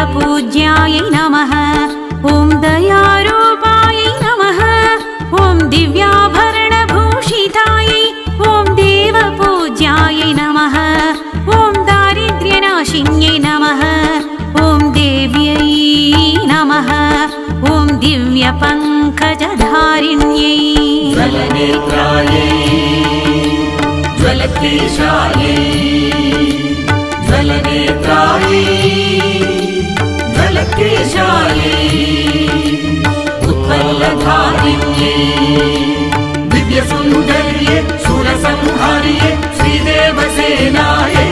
देवपूज्यायै नमः ॐ दयारूपायै नमः ॐ दिव्याभरणभूषितायै ॐ देवपूज्यायै नमः ॐ दारिद्र्यनाशिन्यै नमः ॐ देव्यै नमः ॐ दिव्यपङ्कजधारिण्यै ज्वलनेत्रायै ज्वलकेशायै ज्वलनेत्रायै ज्वलकेशायै उत्पलधारिण्यै दिव्यसुन्दर्ये सुरसंहार्ये श्रीदेवसेनायै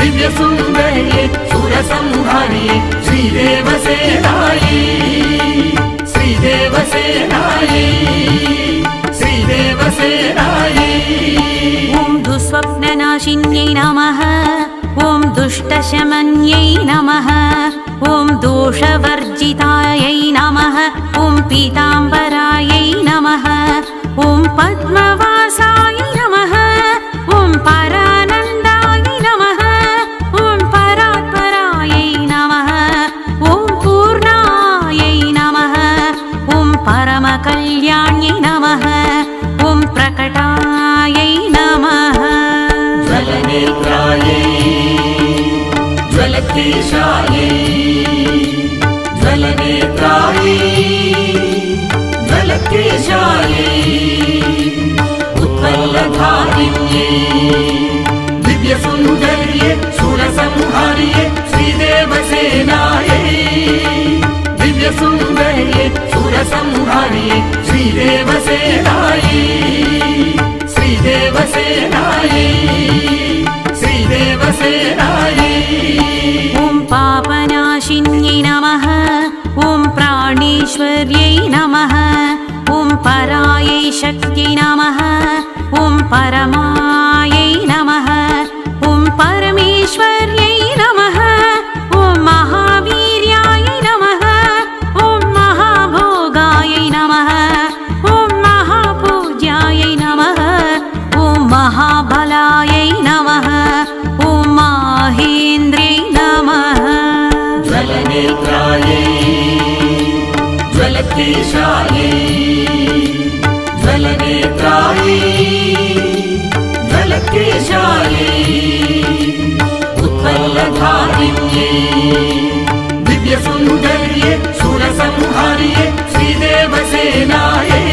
दिव्यसुन्दर्ये सुरसंहार्ये श्रीदेवसेनायै श्रीदेवसेनायै श्रीदेवसेनायै ॐ दुःस्वप्ननाशिन्यै नमः ॐ दुष्टशमन्यै नमः ॐ दोषवर्जितायै नमः ॐ पीताम्बरायै नमः ॐ पद्मवासायै नमः ॐ परानन्दायै नमः ॐ परात्परायै नमः ॐ पूर्णायै नमः ॐ परमकल्याण्यै नमः ॐ प्रकटायै नमः ज्वलनेत्रायै ज्वलकेशायै ज्वलनेत्रायै ज्वलकेशायै उत्पलधारिण्यै दिव्यसुन्दर्ये सुरसंहार्ये श्रीदेवसेनायै दिव्यसुन्दर्ये सुरसंहार्ये श्रीदेवसेनायै श्रीदेवसेनायै श्रीदेवसेनायै ॐ पापनाशिन्यै नमः ॐ प्राणेश्वर्यै नमः ॐ परायै शक्त्यै नमः ॐ परमायै नमः ॐ परमेश्वर्यै नमः ॐ महावीर्यायै नमः ॐ महाभोगायै नमः ॐ महापूज्यायै नमः ॐ महाबलायै नमः ॐ माहेन्द्रै नमः ज्वलनेत्रायै ज्वलकेशायै ज्वलनेत्रायै ज्वलकेशायै उत्पलधारिण्यै दिव्यसुन्दर्ये सुरसंहार्ये श्रीदेवसेनायै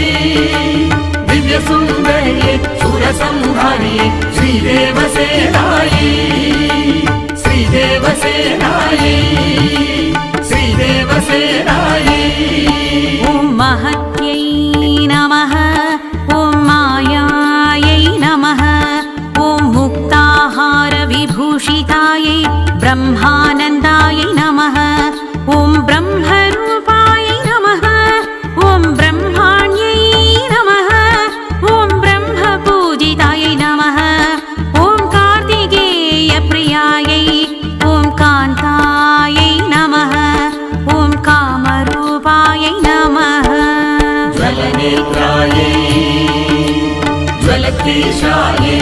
दिव्यसुन्दर्ये सुरसंहार्ये श्रीदेवसेनायै श्रीदेवसेनायै श्रीदेवसेनायै ॐ महत्यै नमः ॐ मायायै नमः ॐ मुक्ताहारविभूषितायै ब्रह्मानन्दायै नमः ॐ ब्रह्मरूपायै नमः ॐ ब्रह्माण्यै नमः ॐ ब्रह्मपूजितायै नमः ॐ कार्तिकेयप्रियायै ॐ कान्तायै नमः ॐ कामरूपायै नमः ज्वलनेत्रायै ज्वलकेशायै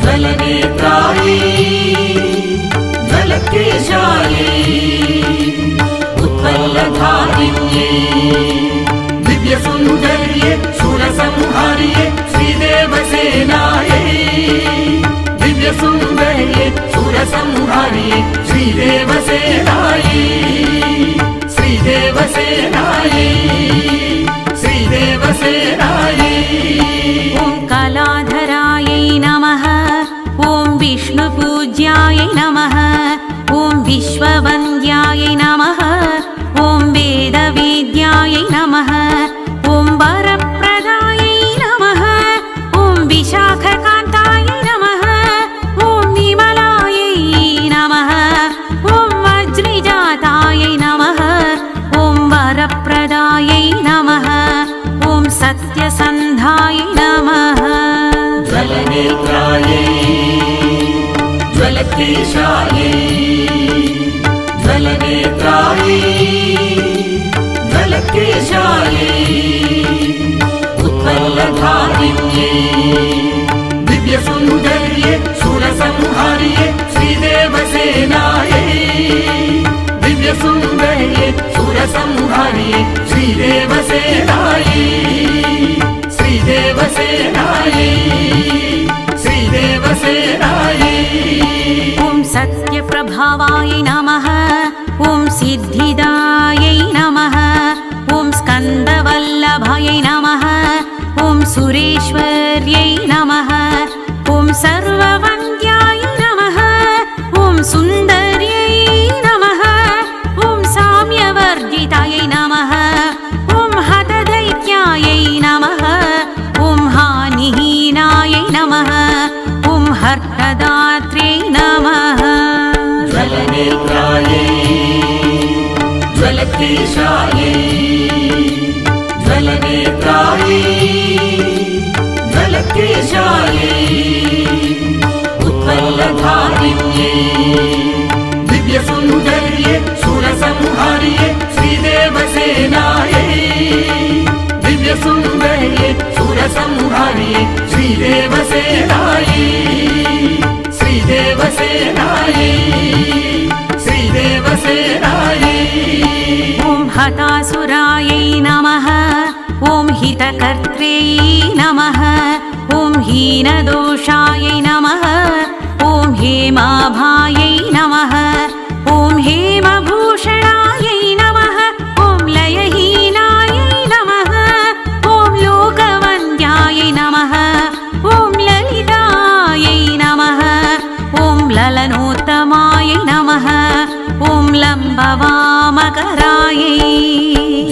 ज्वलनेत्रायै ज्वलकेशायै उत्पलधारिण्यै दिव्यसुन्दर्ये सुरसंहार्ये श्रीदेवसेनायै दिव्यसुन्दर्ये सुरसंहार्ये श्रीदेवसेनायै श्रीदेवसेनायै श्रीदेवसेनायै ॐ कलाधरायै नमः ॐ विष्णुपूज्यायै नमः ॐ विश्ववन्द्यायै नमः ॐ वेदवेद्यायै नमः ॐ वरप्रदायै नमः ॐ विशाखकान्तायै नमः ॐ विमलायै नमः ॐ वज्रजातायै नमः ॐ वरप्रदायै नमः ॐ सत्यसन्धायै नमः ज्वलनेत्रायै ज्वलकेशायै ज्वलनेत्रायै ज्वलकेशायै उत्पलधारिण्यै दिव्यसुन्दर्ये सुरसंहार्ये श्रीदेवसेनायै दिव्यसुन्दर्ये सुरसंहार्ये श्रीदेवसेनायै श्रीदेवसेनायै श्रीदेवसेनायै ॐ सत्यप्रभावाय नमः ॐ सिद्धिदायै नमः ॐ स्कन्दवल्लभायै नमः ॐ सुरेश्वर्यै नमः ॐ सर्ववन्द्याय नमः ॐ सुन्दर्यै नमः ॐ साम्यवर्जितायै नमः ॐ हतदैत्यायै नमः ॐ हानिहीनायै नमः ॐ हर्षदात्र्यै नमः ज्वलनेत्रायै ज्वलकेशायै ज्वलनेत्रायै ज्वलकेशायै उत्पल्लधारिण्यै दिव्यसुन्दर्ये सुरसंहार्ये श्रीदेवसेनायै दिव्यसुन्दर्ये सुरसंहार्ये श्रीदेवसेनायै श्रीदेवसेनायै श्रीदेवसेनायै ॐ हतासुरायै नमः ॐ हितकर्त्र्यै नमः ॐ हीनदोषायै नमः ॐ हेमाभायै नमः ॐ हेमभूषणायै नमः ॐ लयहीनायै नमः ॐ लोकवन्द्यायै नमः ॐ ललितायै नमः ॐ ललनोत्तमायै नमः ॐ लम्बवामकरायै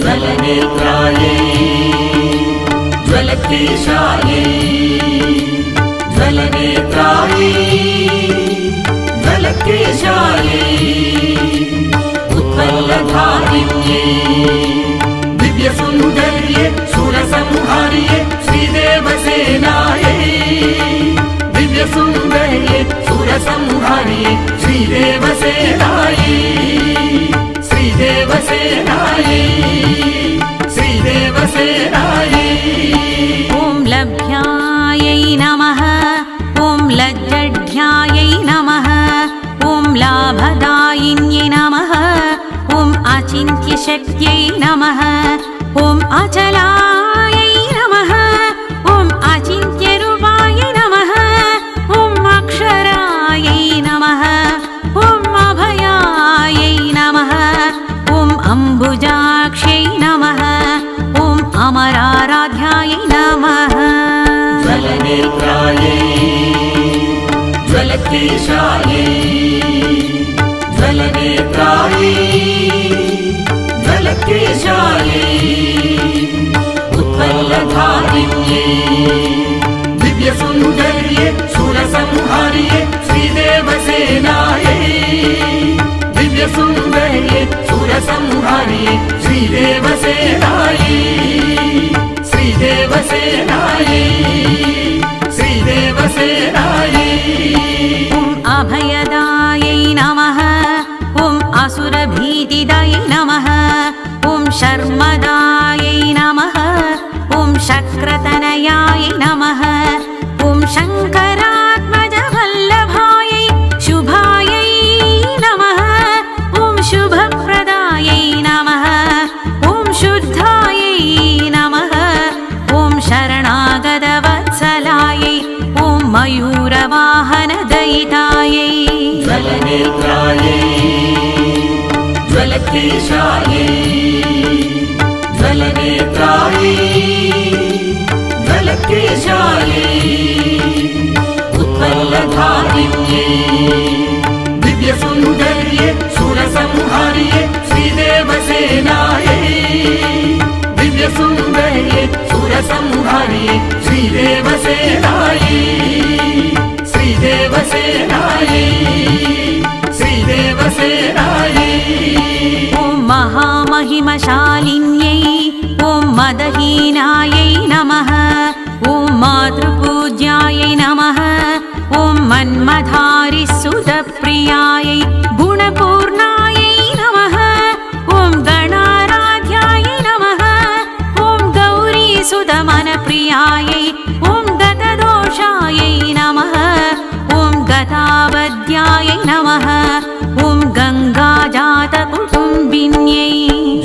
ज्वलनेत्रायै ज्वलकेशायै ज्वलनेत्रायै ज्वलकेशायै उत्पल्लधारिण्यै दिव्यसुन्दर्ये सुरसंहार्ये श्रीदेवसेनायै दिव्यसुन्दर्ये सुरसंहार्ये श्रीदेवसेनायै श्रीदेवसेनायै श्रीदेवसेनायै ॐ लभ्यायै नमः ॐ लज्जढ्यायै नमः ॐ लाभदायिन्यै नमः ॐ अचिन्त्यशक्त्यै नमः ॐ अचलायै नमः ॐ अचिन्त्यरूपायै नमः ॐ अक्षरायै नमः ॐ अभयायै नमः ॐ अम्बुजाक्ष्यै नमः ॐ अमराराध्यायै नमः ज्वलनेत्रायै ज्वलकेशायै ज्वलनेत्रायै ज्वलकेशायै उत्पल्लधारिण्यै दिव्यसुन्दर्ये सुरसंहार्ये श्रीदेवसेनायै दिव्यसुन्दर्ये सुरसंहार्ये श्रीदेवसेनायै श्रीदेवसेनायै श्रीदेवसेनायै ॐ अभयदायै नमः ॐ असुरभीतिदायै नमः ॐ शर्मदायै नमः ॐ शक्रतनयायै नमः ॐ शङ्करात्मजवल्लभायै शुभायै नमः ॐ शुभप्रदायै नमः ॐ शुद्धायै नमः ॐ शरणागतवत्सलायै ॐ मयूरवाहनदयितायै ज्वलनेत्रायै ज्वलकेशायै ज्वलनेत्रायै ज्वलकेशायै उत्पल्लधारिण्यै दिव्यसुन्दर्ये सुरसंहार्ये श्रीदेवसेनायै दिव्यसुन्दर्ये सुरसंहार्ये श्रीदेवसेनायै श्रीदेवसेनायै श्रीदेवसेनायै ॐ महामहिमशालिन्यै ॐ मदहीनायै नमः ॐ मातृपूज्यायै नमः ॐ मन्मथारिसुतप्रियायै गुणपूर्णायै नमः ॐ गणाराध्यायै नमः ॐ गौरीसुतमनप्रियायै ॐ गतदोषायै नमः ॐ गतावद्यायै नमः ॐ गङ्गाजातकुटुम्ब ज्वलरूपिण्यै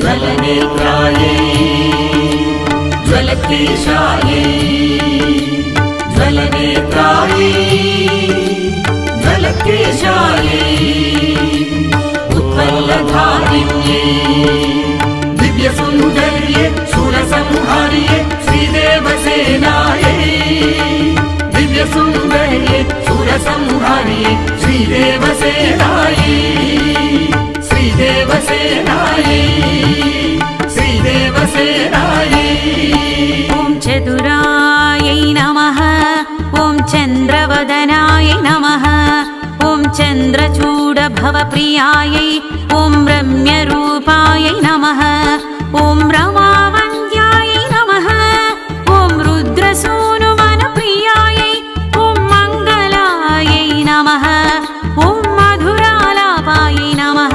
ज्वलनेत्रायै ज्वलकेशायै ज्वलनेत्रायै ज्वलकेशायै उत्पलधारिण्यै दिव्यसुन्दर्ये सुरसंहार्ये श्रीदेवसेनायै दिव्यसुन्दर्ये सुरसंहार्ये श्रीदेवसेनायै श्रीदेवसेनायै श्रीदेवसेनायै ॐ चतुरायै नमः ॐ चन्द्रवदनाय नमः ॐ चन्द्रचूडभवप्रियायै ॐ रम्यरूपायै नमः ॐ रमावन्द्याय नमः ॐ रुद्रसूनुवनप्रियायै ॐ मङ्गलायै नमः ॐ मधुरालापायै नमः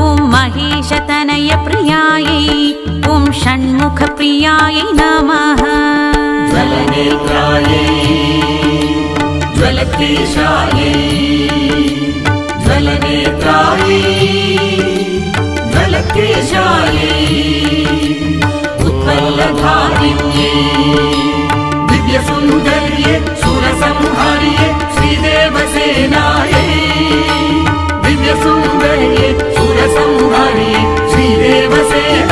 ॐ महेशतनयप्रियायै ॐ षण्मुखप्रियायै नमः ज्वलनेत्रायै ज्वलकेशायै ज्वलनेत्रायै ज्वलकेशायै उत्पलधारिण्यै दिव्यसुन्दर्ये सुरसंहार्ये श्रीदेवसेनायै दिव्यसुन्दर्ये सुरसंहार्ये श्रीदेवसेनायै